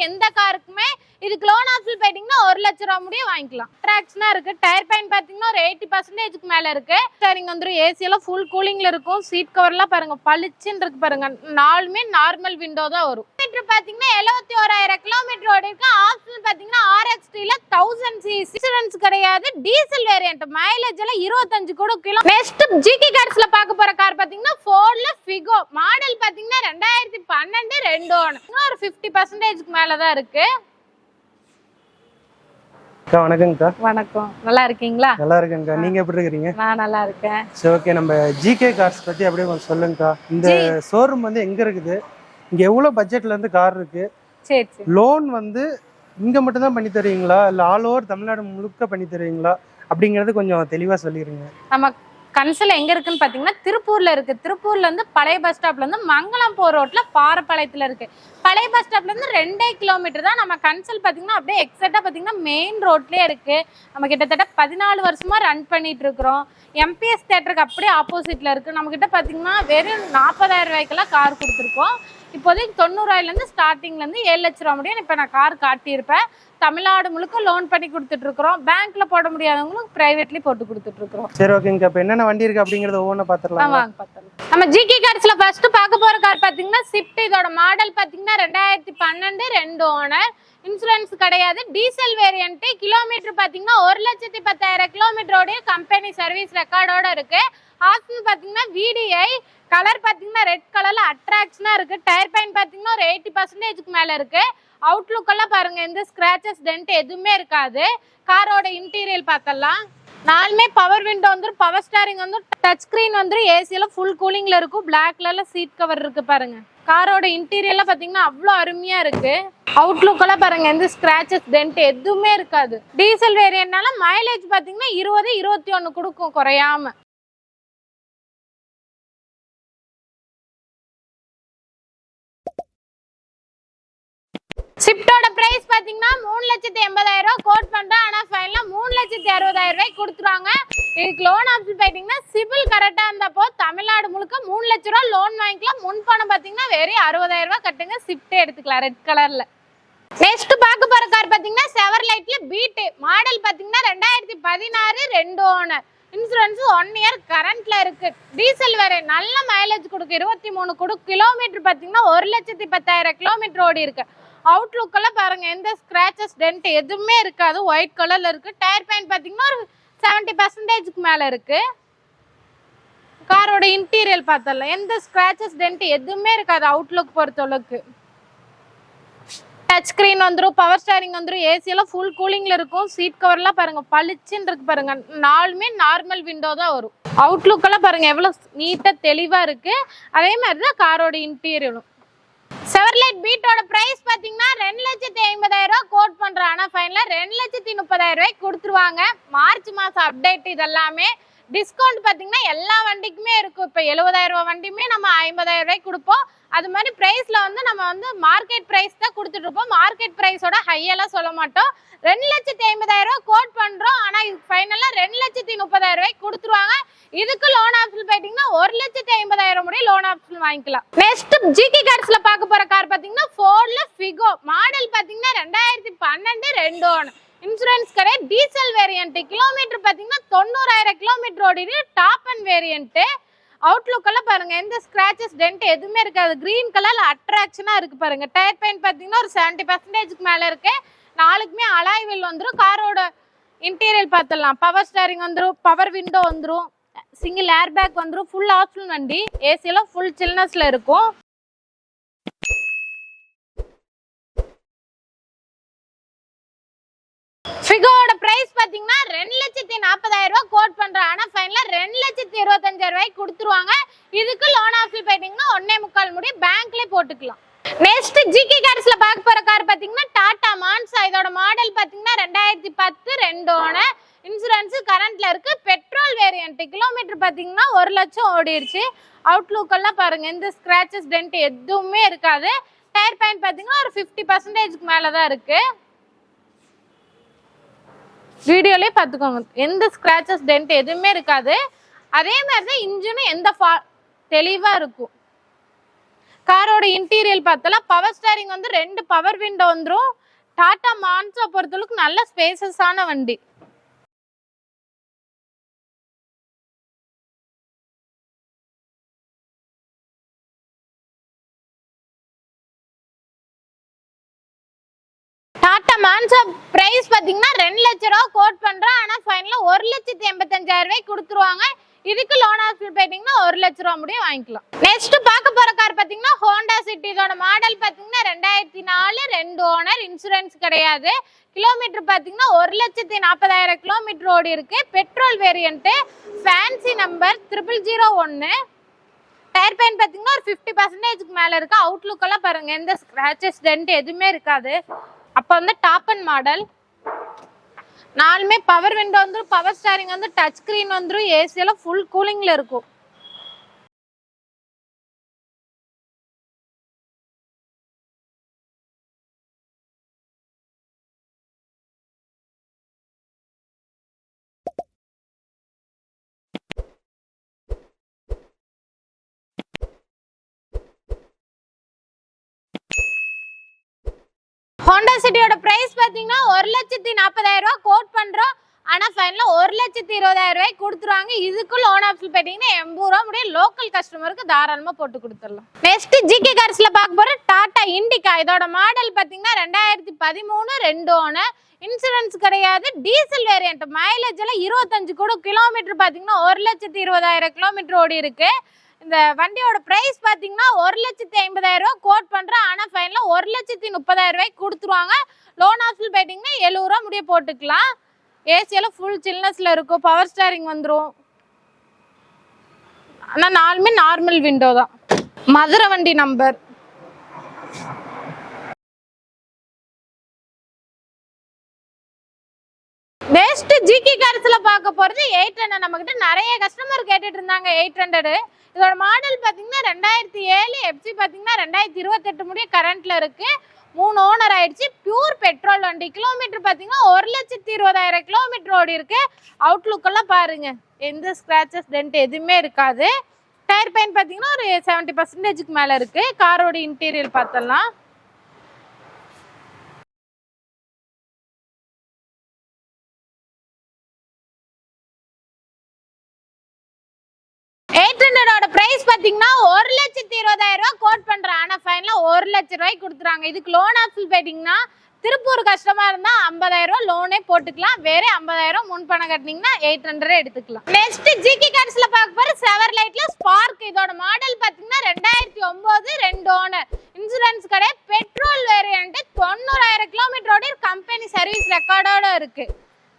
எந்த காருக்குமே இதுக்கு loan option போயிட்டீங்கன்னா 1 லட்ச ரூபா முடிய வாங்கிக்கலாம். அட்ராக்ஷனா இருக்கு. டயர் பாயிண்ட் பாத்தீங்கன்னா ஒரு 80% மேல இருக்கு. ஸ்டீரிங் வந்து ஏசி எல்லாம் ஃபுல் கூலிங்ல இருக்கும். சீட் கவர் எல்லாம் பாருங்க பளிச்சுன்னு இருக்கு பாருங்க. நாலுமே நார்மல் விண்டோ தான் வரும். கிலோமீட்டர் பாத்தீங்கன்னா 71,000 கிலோமீட்டர் ஓடி இருக்கு. ஆப்ஷன் பாத்தீங்கன்னா RXT ல 1000 cc இன்சூரன்ஸ் கிடையாது. டீசல் வேரியன்ட் மைலேஜ் எல்லாம் 25 கொடுக்கும். நெக்ஸ்ட் GK கார்ஸ்ல பார்க்க போற கார் பாத்தீங்கன்னா Fordல Figo மாடல் பாத்தீங்கன்னா 2012 2 ஓன். ஒரு 50% மேல தான் இருக்கு. அக்கா வணக்கங்கக்கா. வணக்கம். நல்லா இருக்கீங்களா? நல்லா இருக்கேங்கக்கா. நீங்க எப்படி இருக்கீங்க? நான் நல்லா இருக்கேன். சரி ஓகே, நம்ம GK கார்ஸ் பத்தி அப்படியே கொஞ்சம் சொல்லுங்கக்கா. இந்த ஷோரூம் வந்து எங்க இருக்குது? இங்க எவ்வளவு பட்ஜெட்ல இருந்து கார் இருக்கு? சரி சரி. லோன் வந்து இங்க மட்டும் தான் பண்ணி தருவீங்களா இல்ல ஆல் ஓவர் தமிழ்நாடு முழுக்க பண்ணி தருவீங்களா அப்படிங்கறது கொஞ்சம் தெளிவா சொல்லிருங்க. நம்ம கன்சல் எங்க இருக்குன்னு பாத்தீங்கன்னா திருப்பூர்ல இருக்கு. திருப்பூர்ல இருந்து பழைய பஸ் ஸ்டாப்ல இருந்து மங்களம் போற ரோட்ல பாரப்பாளையத்துல இருக்கு. பழைய பஸ் ஸ்டாப்ல இருந்து 2 கிலோமீட்டர் தான். நம்ம கன்சல் பாத்தீங்கன்னா அப்படியே எக்ஸாக்டா பாத்தீங்கன்னா மெயின் ரோட்லயே இருக்கு. நம்ம கிட்டத்தட்ட 14 வருஷமா ரன் பண்ணிட்டு இருக்கிறோம். MPS தியேட்டருக்கு அப்படியே ஆப்போசிட்ல இருக்கு. நம்ம கிட்ட பாத்தீங்கன்னா வெறும் 40,000 ரூபாய்க்கெல்லாம் கார் கொடுத்துருக்கோம். இப்போதைக்கு 90,000 இருந்து ஸ்டார்டிங்ல இருந்து 7 லட்ச ரூபா முடியும். இப்ப நான் கார் காட்டியிருப்பேன். தமிழ்நாடு முழுக்க லோன் பண்ணி கொடுத்துட்டு இருக்கிறோம். பேங்க்ல போட முடியாதவங்களுக்கு பிரைவேட்லி போட்டு கொடுத்துட்டு இருக்கிறோம். சரி ஓகேங்க. இப்ப என்னென்ன வண்டி இருக்கு அப்படிங்கறத ஒவ்வொண்ணா பாத்துறலாம். வாங்க பாத்துறலாம். நம்ம GK கார்ஸ்ல ஃபர்ஸ்ட் பார்க்க போற கார் பாத்தீங்கன்னா ஸ்விஃப்ட். இதோட மாடல் பாத்தீங்கன்னா 2012 2 ஓனர். இன்சூரன்ஸ் கிடையாது. Diesel variant. கிலோமீட்டர் பாத்தீங்கன்னா 1,10,000 கிலோமீட்டரோட கம்பெனி சர்வீஸ் ரெக்கார்டோட இருக்கு. ஆப்ஷன் பாத்தீங்கன்னா VDI. கலர் பாத்தீங்கன்னா ரெட் கலர்ல அட்ராக்ஷனா இருக்கு. டயர் பாயிண்ட் பாத்தீங்கன்னா ஒரு 80% மேல இருக்கு. அவுட்லுக் எல்லாம் பாருங்க எந்த ஸ்கிராச்சஸ் டென்ட் எதுவுமே இருக்காது. காரோட இன்டீரியர் பார்த்தலாம். நாலுமே பவர் விண்டோ வந்து பவர் ஸ்டீரிங் வந்து டச் ஸ்கிரீன் வந்து ஏசி எல்லாம் ஃபுல் கூலிங்ல இருக்கும். பிளாக் கலர்ல சீட் கவர் இருக்கு பாருங்க. காரோட இன்டீரியர்லாம் பாத்தீங்கன்னா அவ்வளோ அருமையா இருக்கு. அவுட்லுக் எல்லாம் பாருங்க எந்த ஸ்கிராச்சஸ் டென்ட் எதுவுமே இருக்காது. டீசல் வேரியன்ட்னால மைலேஜ் பாத்தீங்கன்னா 20-21 கொடுக்கும் குறையாம. ஸ்விஃப்டோட பிரைஸ் பாத்தீங்கன்னா 3,80,000 கோட் பண்றோம். ஆனா ஃபைனலா 3,60,000 ரூபாய்க்கு கொடுத்துருவாங்க. இதுக்கு லோன் ஆப்ஷன் போயிட்டீங்கன்னா சிபில் கரெக்டா இருந்தப்போ தமிழ்நாடு முழுக்க 3 லட்ச ரூபா லோன் வாங்கிக்கலாம். முன்பணம் பாத்தீங்கன்னா வெறும் 60,000 ரூபாய் கட்டுங்க. ஸ்விஃப்டே எடுத்துக்கலாம் ரெட் கலர்ல. நெக்ஸ்ட் பார்க்க போற கார் பாத்தீங்கன்னா செவர்லைட்ல பீட் மாடல் பாத்தீங்கன்னா 2016 2 ஓனர். இன்சூரன்ஸ் 1 இயர் கரண்ட்ல இருக்கு. டீசல் வேற நல்ல மைலேஜ் கொடுக்கும். 23 கொடுக்கும். கிலோமீட்டர் பாத்தீங்கன்னா 1,10,000 கிலோமீட்டர் ஓடி இருக்கு. அவுட்லுக் எல்லாம் பாருங்க எந்த ஸ்கிராச்சஸ் டென்ட் எதுவுமே இருக்காது. ஒயிட் கலர்ல இருக்கு. டயர் பாயிண்ட் பாத்தீங்கன்னா ஒரு 70% மேல இருக்கு. காரோட இன்டீரியர் பார்த்தலாம் எந்த ஸ்கிராச்சஸ் டென்ட் எதுவுமே இருக்காது. அவுட்லுக் பொறுத்தளவுக்கு டச் ஸ்கிரீன் வந்துடும். பவர் ஸ்டீரிங் வந்துடும். ஏசி எல்லாம் ஃபுல் கூலிங்ல இருக்கும். சீட் கவர்லாம் பாருங்க பளிச்சுன்னு இருக்கு பாருங்க. நாலுமே நார்மல் விண்டோ தான் வரும். அவுட்லுக் எல்லாம் பாருங்க எவ்வளவு நீட்டா தெளிவா இருக்கு. அதே மாதிரிதான் காரோட இன்டீரியரும். செவர்லைட் பீட்டோட பிரைஸ் பாத்தீங்கன்னா 2,50,000 கோட் பண்றோம். ஆனா ஃபைனலா 2,30,000 ரூபாய்க்கு கொடுத்துருவாங்க. மார்ச் மாசம் அப்டேட் இதெல்லாமே. டிஸ்கவுண்ட் பாத்தீங்கன்னா எல்லா வண்டிக்குமே இருக்கும். இப்ப 70,000 ரூபாய் வண்டியுமே நம்ம 50,000 ரூபாய்க்கு கொடுப்போம். அது மாதிரி பிரைஸ்ல வந்து நம்ம வந்து மார்க்கெட் பிரைஸ் தான் கொடுத்துட்டு இருப்போம். மார்க்கெட் பிரைஸோட ஹையெல்லாம் சொல்ல மாட்டோம். 2,50,000 கோட் பண்றோம். ஆனா இது ஃபைனலா 2,30,000 ரூபாய்க்கு கொடுத்துருவாங்க. இதுக்கு லோன் ஆப்ஷன் போயிட்டீங்கன்னா 1,50,000 முடிய லோன் ஆப்ஷன் வாங்கிக்கலாம். நெக்ஸ்ட் GK கார்ஸ்ல பார்க்க போற கார் பாத்தீங்கன்னா Fordல Figo மாடல் பாத்தீங்கன்னா 2012 2 ஓனர். இன்சூரன்ஸ் கிடையாது. Diesel variant. கிலோமீட்டர் பாத்தீங்கன்னா 90,000 கிலோமீட்டர் ஓடி டாப் அண்ட் வேரியன்ட். அவுட்லுக் எல்லாம் பாருங்க எந்த ஸ்கிராச்சஸ் டென்ட் எதுவுமே இருக்காது. கிரீன் கலர்ல அட்ராக்ஷனா இருக்கு பாருங்க. டயர் பாயிண்ட் பாத்தீங்கன்னா ஒரு 70% மேல இருக்கு. நாலுக்குமே அலாய் வீல் வந்துடும். காரோட இன்டீரியர் பார்த்தலாம். பவர் ஸ்டீரிங் வந்துடும். பவர் விண்டோ வந்துடும். சிங்கிள் ஏர் பேக் வந்துடும். ஃபுல் ஆப்ஷன் வண்டி. ஏசி எல்லாம் ஃபுல் சில்னஸ்ல இருக்கும். ஃபிகோட பிரைஸ் பாத்தீங்கன்னா 2,40,000 கோட் பண்றோம். ஆனா ஃபைனலா 2,25,000 ரூபாய்க்கு கொடுத்துருவாங்க. இதுக்கு லோன் ஆப்ஷன் போயிட்டீங்கன்னா 1.25 முடி பேங்க்லயே போட்டுக்கலாம். நெக்ஸ்ட் GK கார்ஸ்ல பார்க்க போற கார் பாத்தீங்கன்னா டாடா மான்சா. இதோட மாடல் பாத்தீங்கன்னா 2010 2 ஓனர். இன்சூரன்ஸ் கரண்ட்ல இருக்கு. Petrol variant. கிலோமீட்டர் பாத்தீங்கன்னா 1 லட்சம் ஓடிடுச்சு. அவுட்லுக் எல்லாம் பாருங்க எந்த ஸ்கிராச்சஸ் டென்ட் எதுவுமே இருக்காது. டயர் பாயிண்ட் பாத்தீங்கன்னா ஒரு 50% மேலதான் இருக்கு. வீடியோலயே பார்த்துக்கோங்க எந்த ஸ்கிராச்சஸ் டென்ட் எதுவுமே இருக்காது. அதே மாதிரி தான் இன்ஜினும் எந்த தெளிவா இருக்கும். காரோட இன்டீரியல் பார்த்தலாம் பவர் ஸ்டேரிங் வந்து 2 பவர் விண்டோ வந்துரும். டாடா மான்சா பொறுத்தளவுக்கு நல்ல ஸ்பேசஸான வண்டி. டாடா மான்சா பிரைஸ் பாத்தீங்கன்னா 2 லட்ச ரூபா கோட் பண்றோம். ஆனா ஃபைனலா 1,85,000 ரூபாய்க்கு கொடுத்துருவாங்க. இதுக்கு லோன் ஆப்ஷன் போயிட்டீங்கன்னா 1 லட்ச ரூபா முடிய வாங்கிக்கலாம். நெக்ஸ்ட் பார்க்க போற கார் பாத்தீங்கன்னா ஹோண்டா சிட்டி. இதோட மாடல் பாத்தீங்கன்னா 2004, 2 ஓனர், இன்சூரன்ஸ் கிடையாது. கிலோமீட்டர் பாத்தீங்கன்னா 1,40,000 கிலோமீட்டர் ஓடி இருக்கு. Petrol variant, fancy number 0001. Tyre பெயின் பாத்தீங்கன்னா ஒரு 50% மேல இருக்கு. அவுட்லுக் எல்லாம் பாருங்க, எந்த ஸ்கிராச்சஸ் டென்ட் எதுவுமே இருக்காது. அப்ப வந்து டாப் அண்ட் மாடல். நாலுமே பவர் விண்டோ வந்துரும், பவர் ஸ்டேரிங் வந்து டச் ஸ்கிரீன் வந்துரும், ஏசி எல்லாம் ஃபுல் கூலிங்ல இருக்கும். ஹோண்டா சிட்டியோட பிரைஸ் பாத்தீங்கன்னா 1,40,000 ரூபாய் கோட் பண்றோம். ஆனா ஃபைனலா 1,20,000 ரூபாய்க்கு கொடுத்துருவாங்க. இதுக்கு லோன் ஆப்ஷன் போயிட்டீங்கன்னா 80 ரூபா முடிய லோக்கல் கஸ்டமருக்கு தாராளமா போட்டு கொடுத்துடலாம். நெக்ஸ்ட் ஜிகே கார்ஸ்ல பார்க்க போற டாடா இண்டிகா. இதோட மாடல் பாத்தீங்கன்னா 2013, 2 ஓனர், இன்சூரன்ஸ் கிடையாது, டீசல் வேரியன்ட். மைலேஜ் எல்லாம் 25 கூட. கிலோமீட்டர் பாத்தீங்கன்னா 1,20,000 கிலோமீட்டர் ஓடி இருக்கு. இந்த வண்டியோட பிரைஸ் பாத்தீங்கன்னா 1,50,000 ரூபாய் கோட் பண்றோம். ஆனா ஃபைனலா 1,30,000 ரூபாய்க்கு கொடுத்துருவாங்க. லோன் ஆப்ஷன் போயிட்டீங்கன்னா 70 ரூபா முடிய போட்டுக்கலாம். ஏசி எல்லாம் ஃபுல் சில்னஸ்ல இருக்கும். பவர் ஸ்டேரிங் வந்துரும். ஆனா நாலுமே நார்மல் விண்டோ தான். மதுரை வண்டி நம்பர். நெக்ஸ்ட் ஜிகே கார்ஸ்ல பார்க்க போறது 800. நம்ம கிட்ட நிறைய கஸ்டமர் கேட்டுட்டு இருந்தாங்க 800. இதோட மாடல் பாத்தீங்கன்னா 2007, எஃப்சி பாத்தீங்கன்னா 2028 முடிய கரண்ட்ல இருக்கு. 3 ஓனர் ஆயிடுச்சு. பியூர் பெட்ரோல் வண்டி. கிலோமீட்டர் பாத்தீங்கன்னா 1,20,000 கிலோமீட்டர் ஓடி இருக்கு. அவுட்லுக் எல்லாம் பாருங்க, எந்த ஸ்கிராச்சஸ் டென்ட் எதுவுமே இருக்காது. டயர் பெயின் பாத்தீங்கன்னா ஒரு 70% மேல இருக்கு. காரோட இன்டீரியர் பார்த்தலாம். பிரைஸ் பாத்தீங்கன்னா 1,20,000 ரூபாய் கோட் பண்றேன். ஆனா ஃபைனலா 1 லட்ச ரூபாய்க்கு கொடுத்துறாங்க. இதுக்கு லோன் ஆப்ஷன் போயிட்டீங்கன்னா திருப்பூர் கஷ்டமா இருந்தா 50,000 ரூபாய் லோனே போட்டுக்கலாம். வேற 50,000 முன் பணம் கட்டினீங்கன்னா 800 எடுத்துக்கலாம். நெக்ஸ்ட் ஜிகே கார்ஸ்ல பார்க்க போற செவர்லைட்ல ஸ்பார்க். இதோட மாடல் பாத்தீங்கன்னா 2009, 2 ஓனர், இன்சூரன்ஸ் கிடையாது, பெட்ரோல் வேரியன்ட், 90,000 கிலோமீட்டர் ஓடி கம்பெனி சர்வீஸ் ரெக்கார்டோட இருக்கு.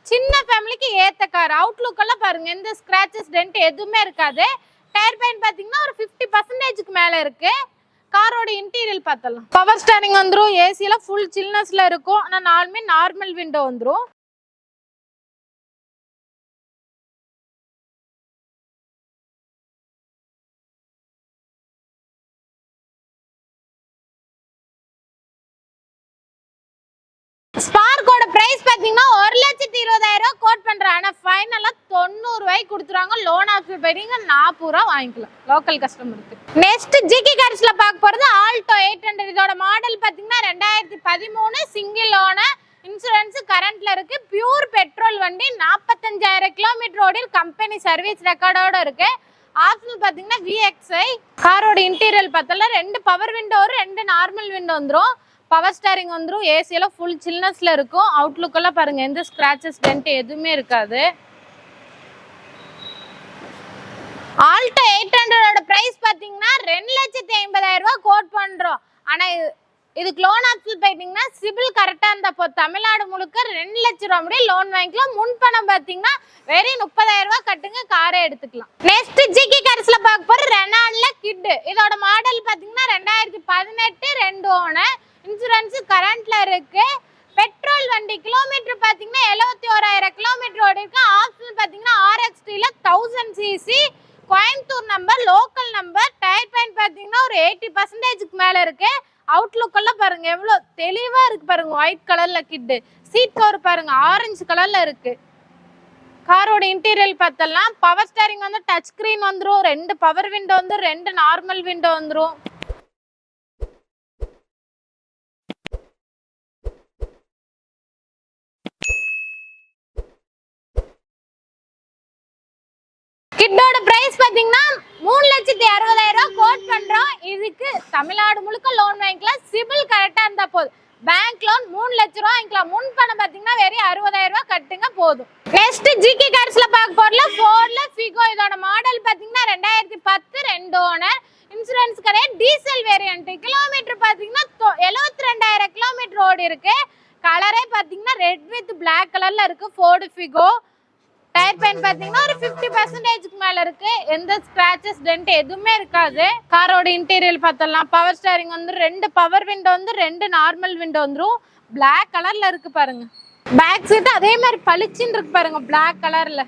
சின்ன ஃபேமிலிக்கு ஏத்த கார். அவுட்லுக் எல்லாம் பாருங்க, எந்த ஸ்கிராச்சஸ் டென்ட் எதுவுமே இருக்காது. டயர் பெயின் பாத்தீங்கன்னா ஒரு 50%க்கு மேல இருக்கு. காரோட இன்டீரியர் பார்த்தலாம். பவர் ஸ்டேரிங் வந்துரும், ஏசி எல்லாம் ஃபுல் சில்னஸ்ல இருக்கும். ஆனா நாலுமே நார்மல் விண்டோ வந்துரும். ஸ்பார்க்கோட பிரைஸ் பாத்தீங்கன்னா 1,20,000 ரூபாய் கோட் பண்றேன். ஆனா ஃபைனலா 90 ரூபாய்க்கு கொடுத்துருவாங்க. லோன் ஆப்ஷன் போயிட்டீங்க 40 ரூபாய் வாங்கிக்கலாம் லோக்கல் கஸ்டமருக்கு. நெக்ஸ்ட் ஜிகே கார்ஸ்ல பார்க்க போறது ஆல்டோ 800. இதோட மாடல் பாத்தீங்கன்னா 2013, சிங்கிள் ஓனர், இன்சூரன்ஸ் கரண்ட்ல இருக்கு. பியூர் பெட்ரோல் வண்டி, 45,000 கிலோமீட்டர் ஓடி கம்பெனி சர்வீஸ் ரெக்கார்டோட இருக்கு. ஆப்ஷன் பாத்தீங்கன்னா VXI. காரோட இன்டீரியர் பார்த்தல 2 பவர் விண்டோ, 2 நார்மல் விண்டோ வந்துரும். பவர் ஸ்டேரிங் வந்துரும். ஏசி எல்லாம் ஃபுல் சில்னஸ்ல இருக்கும். அவுட்லுக் எல்லாம் பாருங்க, எந்த ஸ்கிராச்சஸ் டென்ட் எதுவுமே இருக்காது. ஆல்டோ 800 பிரைஸ் பாத்தீங்கன்னா 2,50,000 ரூபாய் கோட் பண்றோம். ஆனா இதுக்கு லோன் ஆப்ஷன் போயிட்டீங்கன்னா சிபில் கரெக்டா இருந்தா தமிழ்நாடு முழுக்க 2 லட்ச ரூபாய் முடிய லோன் வாங்கிக்கலாம். முன்பணம் பாத்தீங்கன்னா வெறும் 30,000 ரூபாய் கட்டுங்க, காரே எடுத்துக்கலாம். நெக்ஸ்ட் ஜிகே கார்ஸ்ல பார்க்க போற ரெனால்ட்ல கிட். இதோட மாடல் பாத்தீங்கன்னா 2018, 2 ஓனர், இன்சூரன்ஸ் கரண்ட்ல இருக்கு. பெட்ரோல் வண்டி. கிலோமீட்டர் பாத்தீங்கன்னா 71,000 கிலோமீட்டர் ஓடி இருக்கு. ஆப்ஷன் பாத்தீங்கன்னா RXT-ல 1000 cc, Coimbatore number, local number. Tyre பெயின் பாத்தீங்கன்னா ஒரு 80%க்கு மேல இருக்கு. அவுட்லுக் எல்லாம் பாருங்க, எவ்வளவு தெளிவா இருக்கு பாருங்க. ஒயிட் கலர்ல கிட். சீட் கவர் பாருங்க, ஆரஞ்சு கலர்ல இருக்கு. காரோட இன்டீரியர் பார்த்தலாம். பவர் ஸ்டேரிங் வந்து டச் ஸ்கிரீன் வந்துரும். 2 பவர் விண்டோ வந்து 2 நார்மல் விண்டோ வந்துரும். கிட்டோட பிரைஸ் பாத்தீங்கன்னா 3,60,000 கோட் பண்றோம். இதுக்கு தமிழ்நாடு முழுக்க லோன் வாங்கிக்கலாம். சிபில் கரெக்டா இருந்தா போதும். பேங்க் லோன் 3 லட்ச ரூபா வாங்கிக்கலாம். முன் பணம் பாத்தீங்கன்னா வெறும் 60,000 கட்டுங்க போதும். நெக்ஸ்ட் ஜிகே கார்ஸ்ல பார்க்க போறல ஃபோர்ட்ல ஃபிகோ. இதோட மாடல் பாத்தீங்கன்னா 2010 2 ஓனர். இன்சூரன்ஸ் கிடையாது. Diesel variant. கிலோமீட்டர் பாத்தீங்கன்னா 72,000 கிலோமீட்டர் ஓடி இருக்கு. கலரே பாத்தீங்கன்னா ரெட் வித் பிளாக் கலர்ல இருக்கு ஃபோர்டு ஃபிகோ. டயர் பெயின் பாத்தீங்கன்னா ஒரு 50% மேல இருக்கு. எந்த ஸ்கிராச்சஸ் டென்ட் எதுவுமே இருக்காது. காரோட இன்டீரியர் பார்த்தலாம். பவர் ஸ்டீரிங் வந்து 2 பவர் விண்டோ வந்து 2 நார்மல் விண்டோ வந்துரும். பிளாக் கலர்ல இருக்கு பாருங்க. பேக் சீட் அதே மாதிரி பளிச்சுன்னு இருக்கு பாருங்க பிளாக் கலர்ல.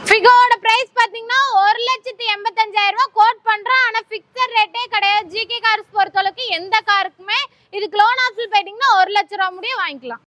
ஃபிகோட பிரைஸ் பாத்தீங்கன்னா 1,85,000 கோட் பண்றோம். ஆனா பிக்சட் ரேட்டே கிடையாது. ஜிகே கார்ஸ் பொறுத்தளவுக்கு எந்த காருக்குமே இதுக்கு லோன் ஆப்ஷன் போயிட்டீங்கன்னா 1 லட்ச ரூபா முடிய வாங்கிக்கலாம்.